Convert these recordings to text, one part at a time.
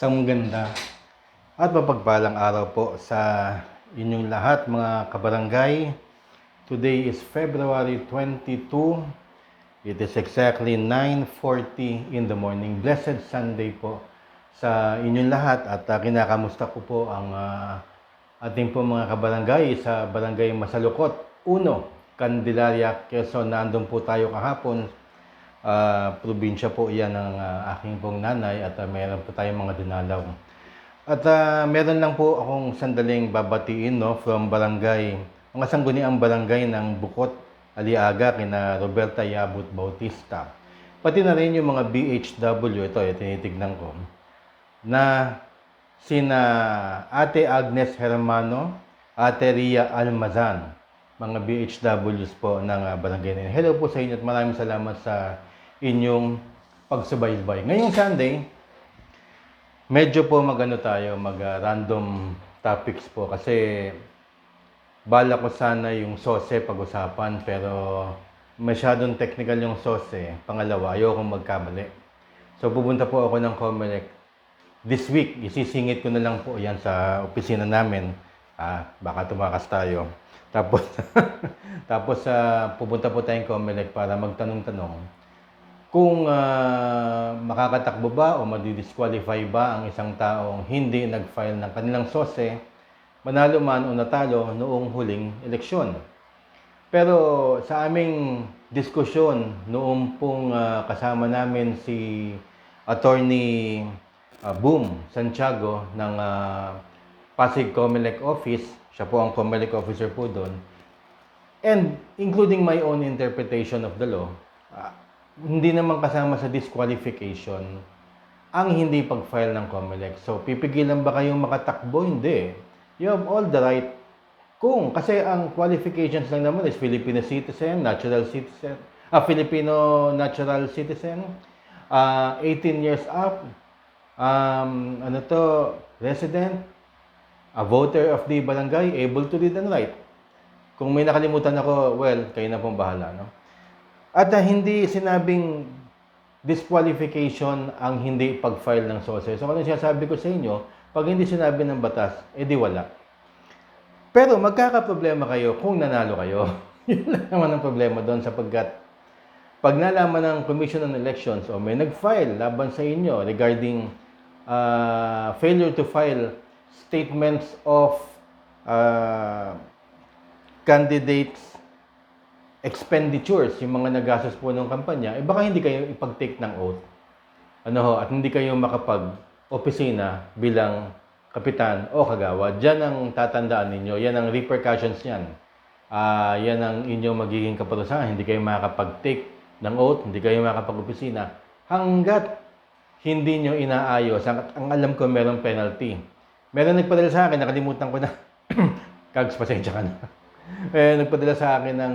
Isang ganda at mapagpalang araw po sa inyong lahat mga kabarangay. Today is February 22. It is exactly 9:40 in the morning. Blessed Sunday po sa inyong lahat at kinakamusta ko po ang ating po mga kabarangay sa Barangay Masalukot 1, Candelaria, Quezon. Nandun po tayo kahapon. Probinsya po yan ng aking pong nanay at meron po tayong mga dinalaw. At meron lang po akong sandaling babatiin from barangay, mga sangguniang barangay ng Bukot, Aliaga, kina Roberta Yabut Bautista. Pati na rin yung mga BHW, ito tinitignan ko, na sina Ate Agnes Hermano, Ate Ria Almazan, mga BHWs po ng barangay na yun. Hello po sa inyo at maraming salamat sa inyong pagsubaybay. Ngayong Sunday, medyo po mag-random topics po kasi bala ko sana yung SOSE pag-usapan pero masyadong technical yung SOSE. Pangalawa, ayokong magkamali. So pupunta po ako ng COMELEC this week. Isisingit ko na lang po yan sa opisina namin. Baka tumakas tayo. Tapos, pupunta po tayong COMELEC para magtanong-tanong kung makakatakbo ba o madidisqualify ba ang isang taong hindi nag-file ng kanilang SOSE, manalo man o natalo noong huling eleksyon. Pero sa aming diskusyon noong pong kasama namin si Attorney Boom Santiago ng Pasig COMELEC Office, siya po ang COMELEC officer po doon, and including my own interpretation of the law, hindi naman kasama sa disqualification ang hindi pag-file ng COMELEC. So, pipigilan ba kayong makatakbo? Hindi. You have all the right. Kasi ang qualifications lang naman is Filipino citizen, natural citizen, Filipino natural citizen, 18 years up, resident, a voter of the barangay, able to read and write. Kung may nakalimutan ako, well, kayo na pong bahala, no? At hindi sinabing disqualification ang hindi pag-file ng SOSE. So, ano sinasabi ko sa inyo, pag hindi sinabi ng batas, edi wala. Pero magkakaproblema kayo kung nanalo kayo. Yun lang naman ang problema doon sapagkat pag nalaman ng Commission on Elections o may nag-file laban sa inyo regarding failure to file statements of candidates expenditures, yung mga nagastos po ng kampanya, baka hindi kayo ipag-take ng oath. At hindi kayo makapag-opisina bilang kapitan o kagawad. Diyan ang tatandaan ninyo. Yan ang repercussions niyan. Yan ang inyong magiging kaparusahan. Hindi kayo makapag-take ng oath, hindi kayo makapag-opisina. Hanggat hindi nyo inaayos, ang alam ko merong penalty. Meron nagpadala sa akin, nakalimutan ko na. Kags, pasensya ka na. Nagpadala sa akin ng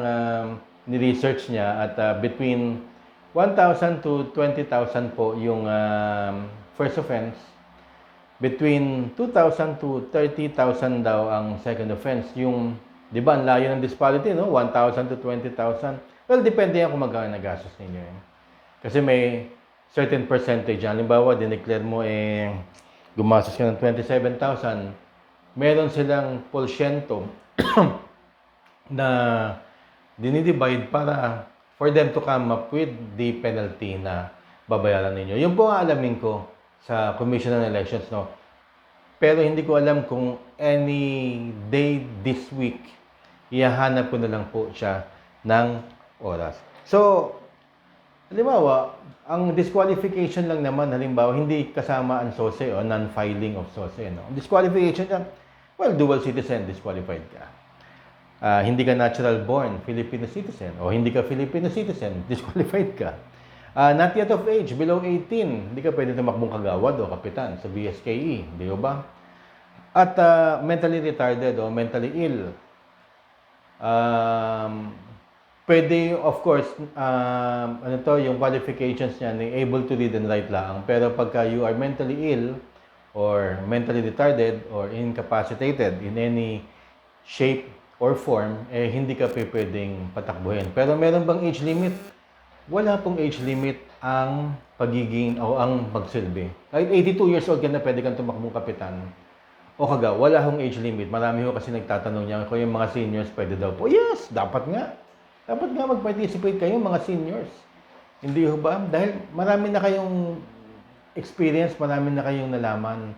ni-research niya at between 1,000 to 20,000 po yung first offense. Between 2,000 to 30,000 daw ang second offense. Yung, di ba, ang layo ng disparity, no? 1,000 to 20,000. Well, depende yan kung magkano nagastos ninyo. Kasi may certain percentage. Halimbawa, dineclare mo gumastos ka ng 27,000. Meron silang porsyento na dinidivide para for them to come up with the penalty na babayaran ninyo. Yun po ang alamin ko sa Commission on Elections, no? Pero hindi ko alam kung any day this week, ihahanap ko na lang po siya ng oras. So, halimbawa, ang disqualification lang naman, halimbawa, hindi kasama ang SOSE o non-filing of SOSE, no? Disqualification yan, well, dual citizen, disqualified ka. Hindi ka natural born Filipino citizen o hindi ka Filipino citizen, disqualified ka. Not yet of age, below 18, hindi ka pwede tumakbong kagawad o kapitan sa BSKE, di ba? At mentally retarded o mentally ill. Pwede, of course, yung qualifications niya, able to read and write lang. Pero pagka you are mentally ill or mentally retarded or incapacitated in any shape or form, hindi ka pwedeng patakbuhin. Pero meron bang age limit? Wala pong age limit ang pagiging o ang magsilbi. Kahit 82 years old ka na, pwede kang tumakbong kapitan o wala hong age limit. Marami ho kasi nagtatanong niya kung yung mga seniors pwede daw po. Yes, dapat nga. Dapat nga mag-participate kayo mga seniors. Hindi ho ba? Dahil marami na kayong experience, marami na kayong nalaman,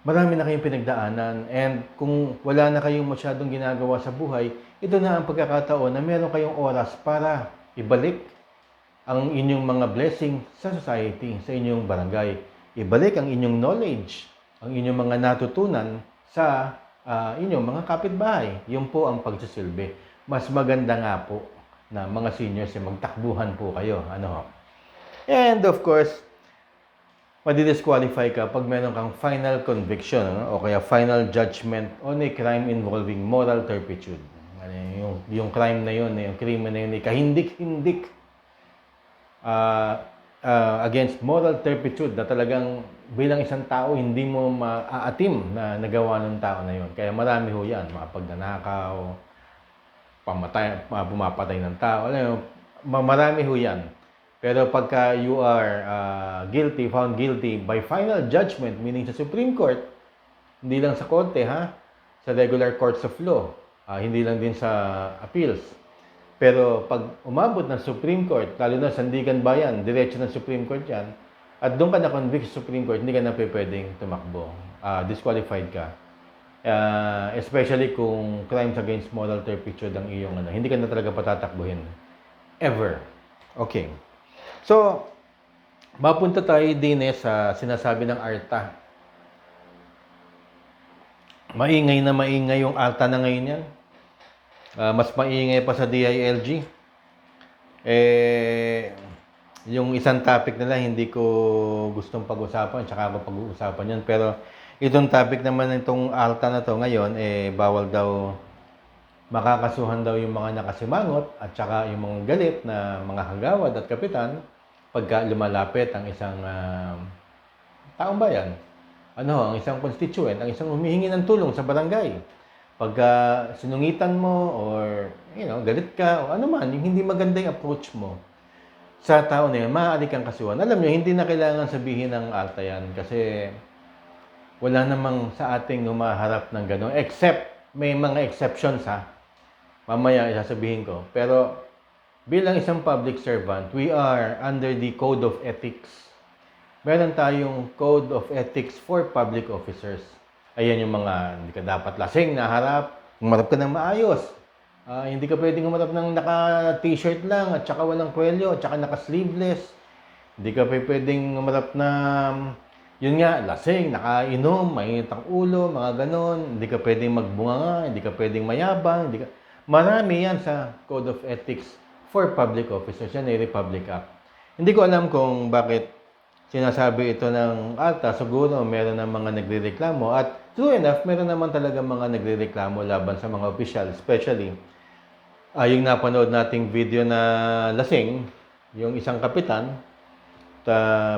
marami na kayong pinagdaanan, and kung wala na kayong masyadong ginagawa sa buhay, ito na ang pagkakataon na meron kayong oras para ibalik ang inyong mga blessing sa society, sa inyong barangay. Ibalik ang inyong knowledge, ang inyong mga natutunan sa inyong mga kapitbahay. Yun po ang pagsisilbi. Mas maganda nga po na mga seniors ay magtakbuhan po kayo. Ano ho? And of course, madi-disqualify ka pag meron kang final conviction o kaya final judgment on a crime involving moral turpitude. Yung crime na yun, yung krimen na yun, kahindik-hindik against moral turpitude na talagang bilang isang tao hindi mo maaatim na nagawa ng tao na yun. Kaya marami ho yan, mga pagnanakaw, pumapatay ng tao, marami ho yan. Pero pagka you are found guilty by final judgment, meaning sa Supreme Court, hindi lang sa korte sa regular courts of law, hindi lang din sa appeals. Pero pag umabot ng Supreme Court, lalo na Sandigan Bayan, diretso ng Supreme Court yan, at doon ka na-convict sa Supreme Court, hindi ka na pwedeng tumakbo. Disqualified ka. Especially kung crimes against moral turpitude ang iyong hindi ka na talaga patatakbuhin. Ever. Okay. So, mapunta tayo din sa sinasabi ng ARTA. Maingay na maingay yung ARTA na ngayon yan. Mas maingay pa sa DILG. Yung isang topic nila hindi ko gustong pag-usapan, tsaka ako pag-uusapan yan. Pero itong topic naman itong ARTA na to ngayon, bawal daw, makakasuhan daw yung mga nakasimangot at tsaka yung mga galit na mga kagawad at kapitan pagka lumalapit ang isang taong bayan. Ang isang constituent, ang isang humihingi ng tulong sa barangay. Pagka sinungitan mo or galit ka o ano man, yung hindi maganda yung approach mo sa tao na yun, maaari kang kasuhan. Alam nyo, hindi na kailangan sabihin ng ARTA yan kasi wala namang sa ating humaharap ng gano'n. Except, may mga exceptions mamaya isasabihin ko. Pero bilang isang public servant, we are under the Code of Ethics. Meron tayong Code of Ethics for public officers. Ayan yung mga, hindi ka dapat lasing na harap, umarap ka ng maayos. Hindi ka pwedeng umarap ng naka-t-shirt lang, at saka walang kwelyo, at saka naka-sleeveless. Hindi ka pwedeng umarap na, yun nga, lasing, nakainom, mainit ang ulo, mga ganon. Hindi ka pwedeng magbunganga, hindi ka pwedeng mayabang, marami yan sa Code of Ethics for public officers. Yan ay Republic Act. Hindi ko alam kung bakit sinasabi ito ng ARTA. Siguro meron ng mga nagrereklamo. At true enough, meron naman talaga mga nagrereklamo laban sa mga opisyal. Especially, yung napanood nating video na lasing, yung isang kapitan,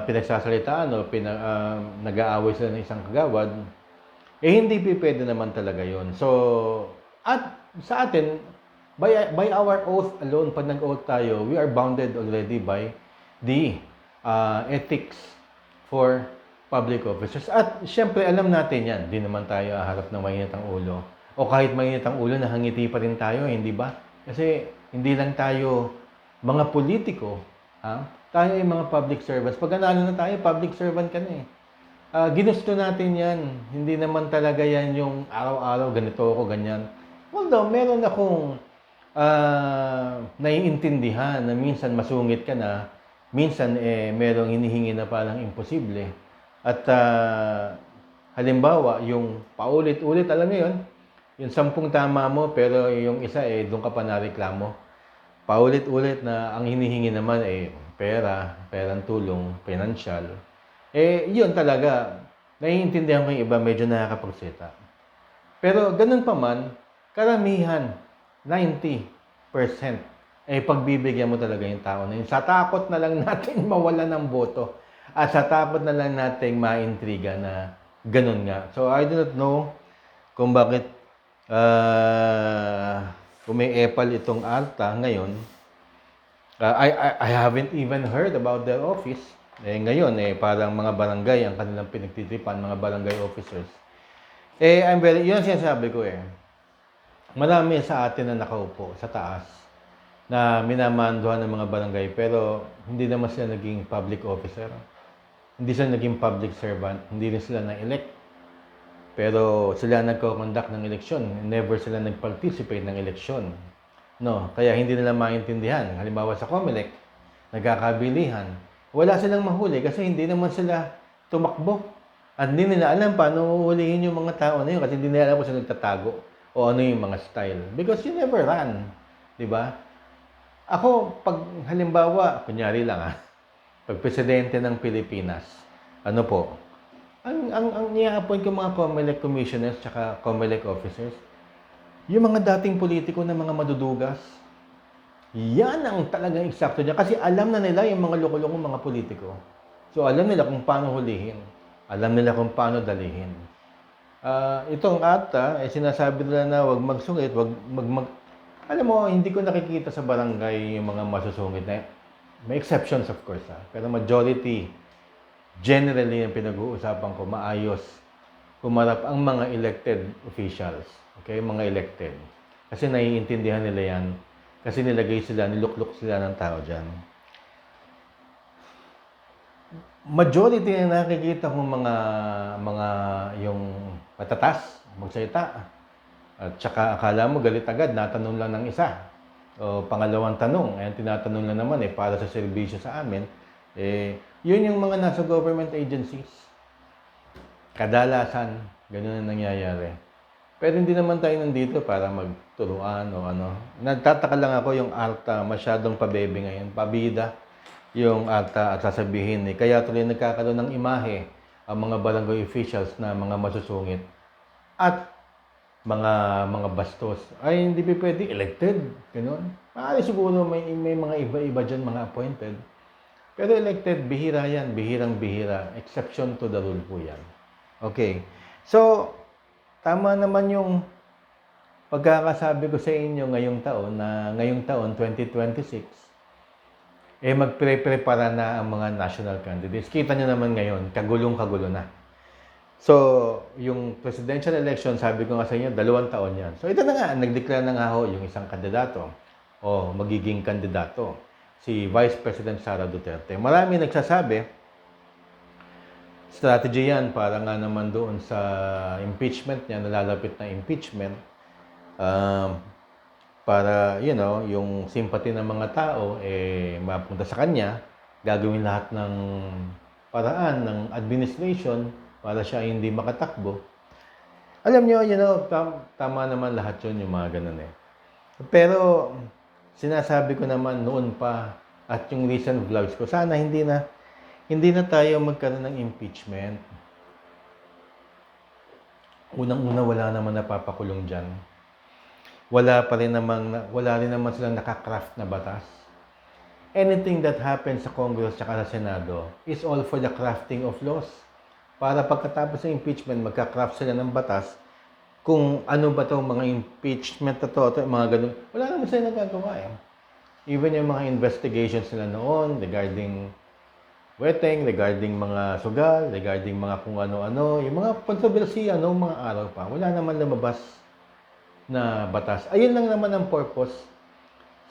pinagsasalitaan o nag-aaway sila ng isang kagawad, hindi pwede naman talaga yon. So, at sa atin, by our oath alone, pag nag-oath tayo, we are bounded already by the ethics for public officers. At syempre, alam natin yan. Di naman tayo harap ng mainit ang ulo. O kahit mainit ang ulo, nahangiti pa rin tayo, hindi ba? Kasi hindi lang tayo mga politiko. Tayo ay mga public servants. Pag nanalo na tayo, public servant ka na ginusto natin yan. Hindi naman talaga yan yung araw-araw, ganito ako, ganyan. Although, meron akong naiintindihan na minsan masungit ka na, minsan merong hinihingi na parang imposible. At halimbawa, yung paulit-ulit, alam niyo yun, yung 10 tama mo, pero yung isa doon ka pa nareklamo. Paulit-ulit na ang hinihingi naman perang tulong, financial. Yun talaga, naiintindihan ko yung iba, medyo nakakapagsita. Pero ganun pa man, karamihan, 90%, pagbibigyan mo talaga yung tao na yun. Sa takot na lang natin mawala ng boto. At sa takot na lang natin maintriga na ganun nga. So, I do not know kung bakit umi-epal itong ARTA ngayon. I haven't even heard about their office. Ngayon, parang mga barangay ang kanilang pinagtitipan, mga barangay officers. Yun ang sinasabi ko Marami sa atin na nakaupo sa taas na minamanduhan ng mga barangay pero hindi naman sila naging public officer. Hindi sila naging public servant, hindi rin sila na-elect. Pero sila nagko-conduct ng eleksyon, never sila nag-participate ng eleksyon. No, kaya hindi nila maintindihan. Halimbawa sa COMELEC, nagkakabilihan. Wala silang mahuli kasi hindi naman sila tumakbo. At hindi nila alam paano huhulihin yung mga tao na yun kasi hindi nila alam kung saan nagtatago o ano yung mga style. Because you never run. Di ba? Ako, pag halimbawa, kunyari lang pag presidente ng Pilipinas, ano po, ang i-appoint ko mga COMELEC commissioners tsaka COMELEC officers, yung mga dating politiko na mga madudugas, yan ang talagang eksakto niya. Kasi alam na nila yung mga loko-lokong mga politiko. So, alam nila kung paano hulihin. Alam nila kung paano dalihin. Itong ATA, sinasabi nila na wag magsungit, Alam mo, hindi ko nakikita sa barangay yung mga masusungit na. May exceptions, of course. Pero majority, generally, yung pinag-uusapan ko, maayos humarap ang mga elected officials. Okay? Mga elected. Kasi naiintindihan nila yan. Kasi nilagay sila, nilukluk sila ng tao dyan. Majority na nakikita kong mga yung matatas, magsalita. At saka akala mo galit agad, natanong lang ng isa. O pangalawang tanong, tinatanong lang naman para sa serbisyo sa amin. Yun yung mga nasa government agencies. Kadalasan, ganun ang nangyayari. Pero hindi naman tayo nandito para magturuan o ano. Nagtataka lang ako yung ARTA masyadong pabebe ngayon, pabida yung ARTA at sasabihin kaya tuloy nagkakaroon ng imahe ang mga barangay officials na mga masusungit at mga bastos. Ay, hindi pa pwede elected. Ganun. Siguro may mga iba-iba dyan, mga appointed. Pero elected, bihira yan. Bihirang-bihira. Exception to the rule po yan. Okay. So, tama naman yung pagkakasabi ko sa inyo ngayong taon, 2026, magpre-prepara na ang mga national candidates. Kita nyo naman ngayon, kagulong-kagulo na. So, yung presidential election, sabi ko nga sa inyo, 2 taon yan. So, ito na nga, nag-declare na nga yung isang kandidato o magiging kandidato, si Vice President Sara Duterte. Marami nagsasabi, strategy yan para nga naman doon sa impeachment niya, nalalapit na impeachment, para, yung sympathy ng mga tao, mapunta sa kanya, gagawin lahat ng paraan ng administration para siya hindi makatakbo. Alam nyo, tama naman lahat yun, yung mga ganun Pero, sinasabi ko naman noon pa, at yung recent vlogs ko, sana hindi na tayo magkaroon ng impeachment. Unang-una, wala naman napapakulong dyan. Wala rin naman silang nakakraft na batas. Anything that happens sa Congress at sa Senado is all for the crafting of laws. Para pagkatapos ng impeachment, magka-craft sila ng batas kung ano ba itong mga impeachment na to, mga ganun. Wala naman sila nagagawa Even yung mga investigations nila noon regarding weteng, regarding mga sugal, regarding mga kung ano-ano, yung mga kontrobersiya noong mga araw pa, wala naman lumabas na batas. Ayun lang naman ang purpose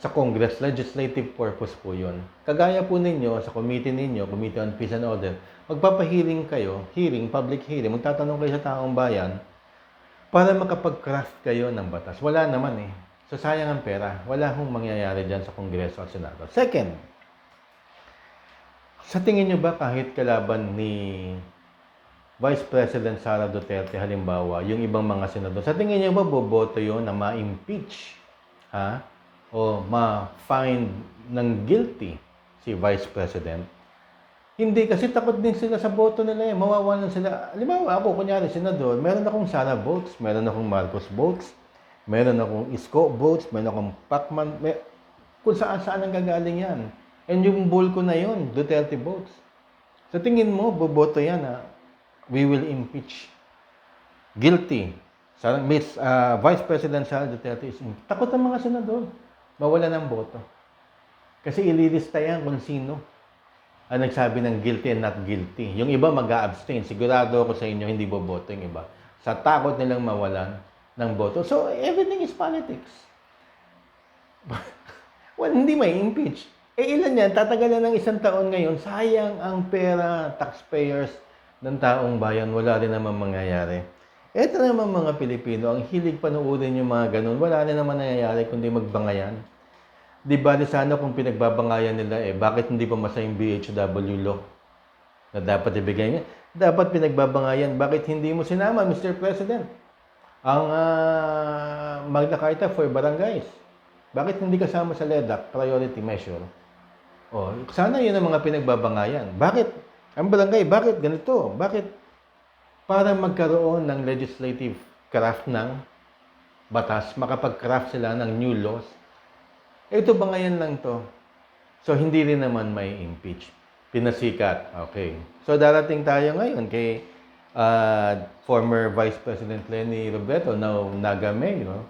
sa Congress, legislative purpose po yun. Kagaya po ninyo, sa committee ninyo, Committee on Peace and Order, magpapahearing kayo, public hearing, magtatanong kayo sa taong bayan para makapag-craft kayo ng batas. Wala naman So, sayang ang pera. Wala hong mangyayari dyan sa Kongreso at Senado. Second, sa tingin nyo ba kahit kalaban ni Vice President Sara Duterte, halimbawa, yung ibang mga senador, sa tingin nyo ba boboto yun na ma-impeach? O ma-find ng guilty si Vice President? Hindi, kasi takot din sila sa boto nila Mawawalan sila. Halimbawa, ako, kunyari, senador, meron akong Sara votes, meron akong Marcos votes, meron akong Isko votes, meron akong Pacman, kung saan-saan ang gagaling yan. And yung bull ko na yun, Duterte votes. Sa tingin mo, boboto yan we will impeach. Guilty. Vice President Sara Duterte is takot ang mga senador. Mawala ng boto. Kasi ililista yan kung sino ang nagsabi ng guilty and not guilty. Yung iba mag-a-abstain. Sigurado ako sa inyo, hindi boboto yung iba. Sa takot nilang mawalan ng boto. So, everything is politics. Well, hindi may impeach. Ilan yan? Tatagalan ng 1 taon ngayon. Sayang ang pera, taxpayers ng taong bayan. Wala rin naman mangyayari. Ito naman mga Pilipino, ang hilig panuorin yung mga ganun. Wala rin naman nangyayari kundi magbangayan. Di ba sana kung pinagbabangayan nila bakit hindi pa masa yung BHW law na dapat ibigay niya? Dapat pinagbabangayan. Bakit hindi mo sinama, Mr. President, ang Magna Carta for Barangays? Bakit hindi kasama sa LEDAC, priority measure? Sana yun ang mga pinagbabangayan. Bakit? Ang barangay, bakit ganito? Bakit? Para magkaroon ng legislative craft ng batas, makapag-craft sila ng new laws. Ito ba ngayon lang to? So, hindi rin naman may impeach. Pinasikat. Okay. So, darating tayo ngayon kay former Vice President Leni Robredo, now Naga Mayor.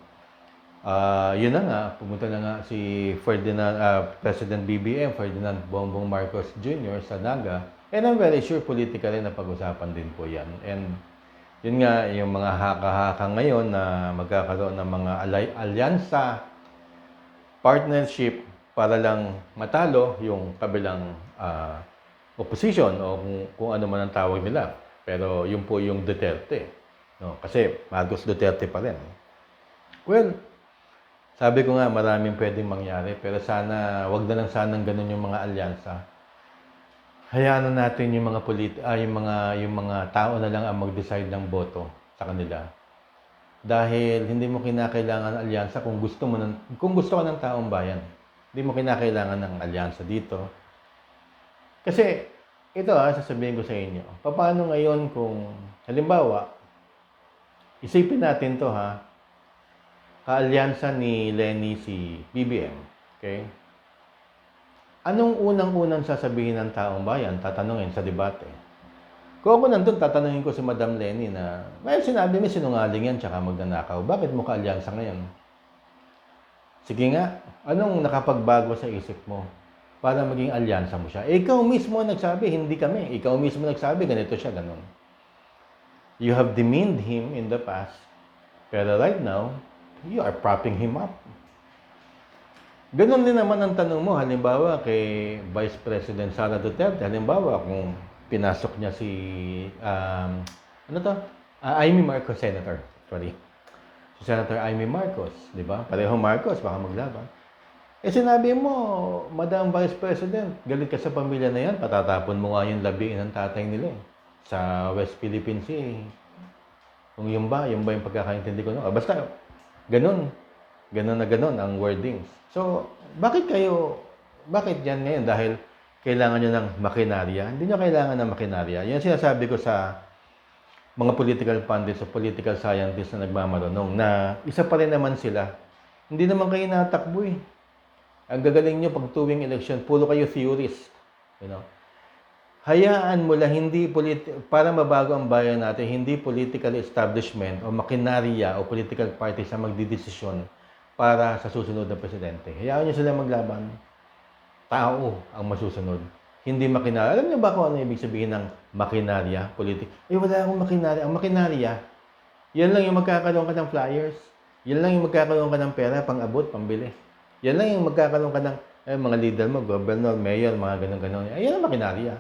Yun na nga, pumunta na nga si President BBM, Ferdinand Bongbong Marcos Jr. sa Naga. And I'm very sure politically na pag-usapan din po yan. And yun nga, yung mga haka-haka ngayon na magkakaroon ng mga alyansa, partnership para lang matalo yung kabilang opposition o kung ano man ang tawag nila. Pero yun po yung Duterte. No? Kasi Marcos Duterte pa rin. Well, sabi ko nga maraming pwedeng mangyari pero sana, wag na lang sanang ganun yung mga alyansa. Hayaan na natin yung mga yung mga tao na lang ang mag-decide ng boto sa kanila. Dahil hindi mo kinakailangan alyansa kung gusto ka ng taong bayan. Hindi mo kinakailangan ng alyansa dito. Kasi ito sasabihin ko sa inyo. Paano ngayon kung halimbawa isipin natin to kaalyansa ni Leni si BBM, okay? Anong unang-unang sasabihin ng taong bayan? Tatanungin sa debate. Kung ako nandun, tatanungin ko si Madam Leni na, may sinabi mo sinungaling yan, tsaka magnanakaw. Bakit mo kaalyansa ngayon? Sige nga, anong nakapagbago sa isip mo para maging alyansa mo siya? Ikaw mismo nagsabi, hindi kami. Ikaw mismo nagsabi, ganito siya, ganun. You have demeaned him in the past, pero right now, you are propping him up. Ganon din naman ang tanong mo, halimbawa kay Vice President Sara Duterte, halimbawa kung pinasok niya si, Amy Marcos, Senator, sorry. Si Senator Amy Marcos, di ba? Pareho Marcos, baka maglaban. Sinabi mo, Madam Vice President, galit ka sa pamilya na yan, patatapon mo nga yung labiin ng tatay nila sa West Philippine Sea. Kung yun ba yung pagkakaintindi ko. No? Basta, ganon ang wordings. So, bakit yan ngayon? Dahil kailangan nyo ng makinarya? Hindi nyo kailangan ng makinarya. Yan sinasabi ko sa mga political pundits o political scientists na nagmamarunong na isa pa rin naman sila. Hindi naman kayo natakbo eh. Ang gagaling nyo pag tuwing election, puro kayo theorists. You know? Hayaan mo lang para mabago ang bayan natin, hindi political establishment o makinarya o political parties ang magdidesisyon para sa susunod na presidente. Hayaan nyo sila maglaban. Tao ang masusunod. Hindi makinarya. Alam niyo ba kung ano ibig sabihin ng makinarya, wala akong makinarya. Ang makinarya, yan lang yung magkakaroon ka ng flyers. Yan lang yung magkakaroon ka ng pera, pang-abot, pambili. Yan lang yung magkakaroon ka ng mga leader mo, governor, mayor, mga ganun-ganun. Yan ang makinarya.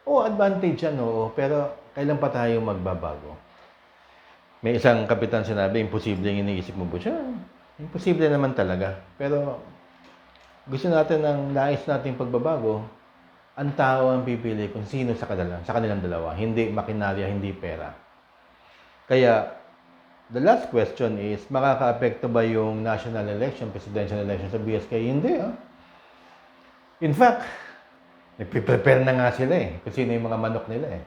Advantage yan, oo. Pero kailan pa tayo magbabago? May isang kapitan sinabi, imposible yung iniisip mo po siya. Imposible naman talaga. Pero gusto natin ng nais nating pagbabago, ang tao ang pipili kung sino sa kanilang dalawa. Hindi makinarya, hindi pera. Kaya, the last question is, makaka-apekto ba yung national election, presidential election sa BSK? Hindi, In fact, nagpiprepare na nga sila kung sino yung mga manok nila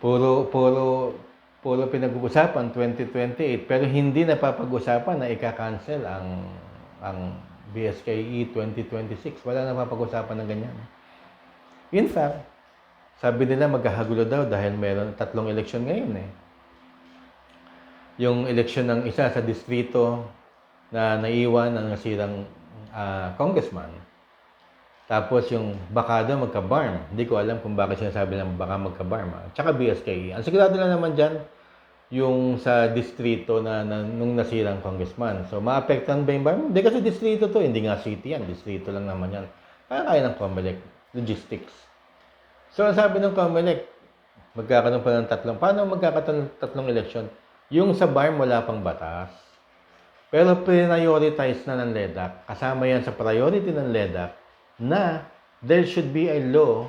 Puro pinag-uusapan 2028 pero hindi napapag-usapan na ika-cancel ang BSKE 2026. Wala na napapag-usapan ng ganyan. In fact, sabi nila maghahagulo daw dahil meron 3 eleksyon ngayon Yung eleksyon ng isa sa distrito na naiwan ng nasirang congressman. Tapos yung baka daw magka-BARM. Hindi ko alam kung bakit sinasabi ng baka magka-BARM. Tsaka BSKE. Ang sigurado lang naman dyan, yung sa distrito nung nasirang congressman. So, maapektuhan ba yung BARM? Hindi kasi distrito to. Hindi nga city yan. Distrito lang naman yan. Kaya ng COMELEC. Logistics. So, ang sabi ng COMELEC, magkakaroon pa ng paano magkakaroon ng tatlong eleksyon? Yung sa BARM, wala pang batas. Pero prioritize na ng LEDAC. Kasama yan sa priority ng LEDAC na there should be a law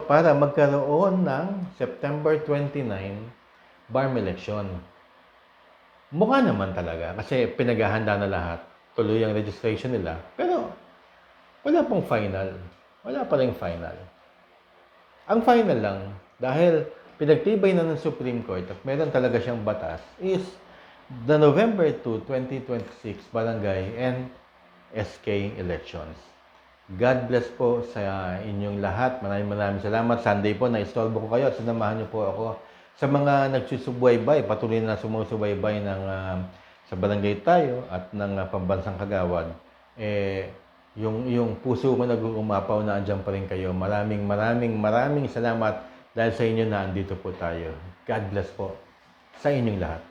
para magkaroon ng September 29 BARM election. Mukha naman talaga kasi pinaghahanda na lahat. Tuloy ang registration nila. Pero wala pang final. Wala pa rin final. Ang final lang, dahil pinagtibay na ng Supreme Court at meron talaga siyang batas, is the November 2, 2026 Barangay and SK elections. God bless po sa inyong lahat. Maraming salamat. Sunday po, na-istorbo ko kayo at sinamahan niyo po ako sa mga nagsusubaybay, patuloy na sumusubaybay sa barangay tayo at ng Pambansang Kagawad. Yung puso ko nag-uumapaw na andyan pa rin kayo. Maraming salamat dahil sa inyo na andito po tayo. God bless po sa inyong lahat.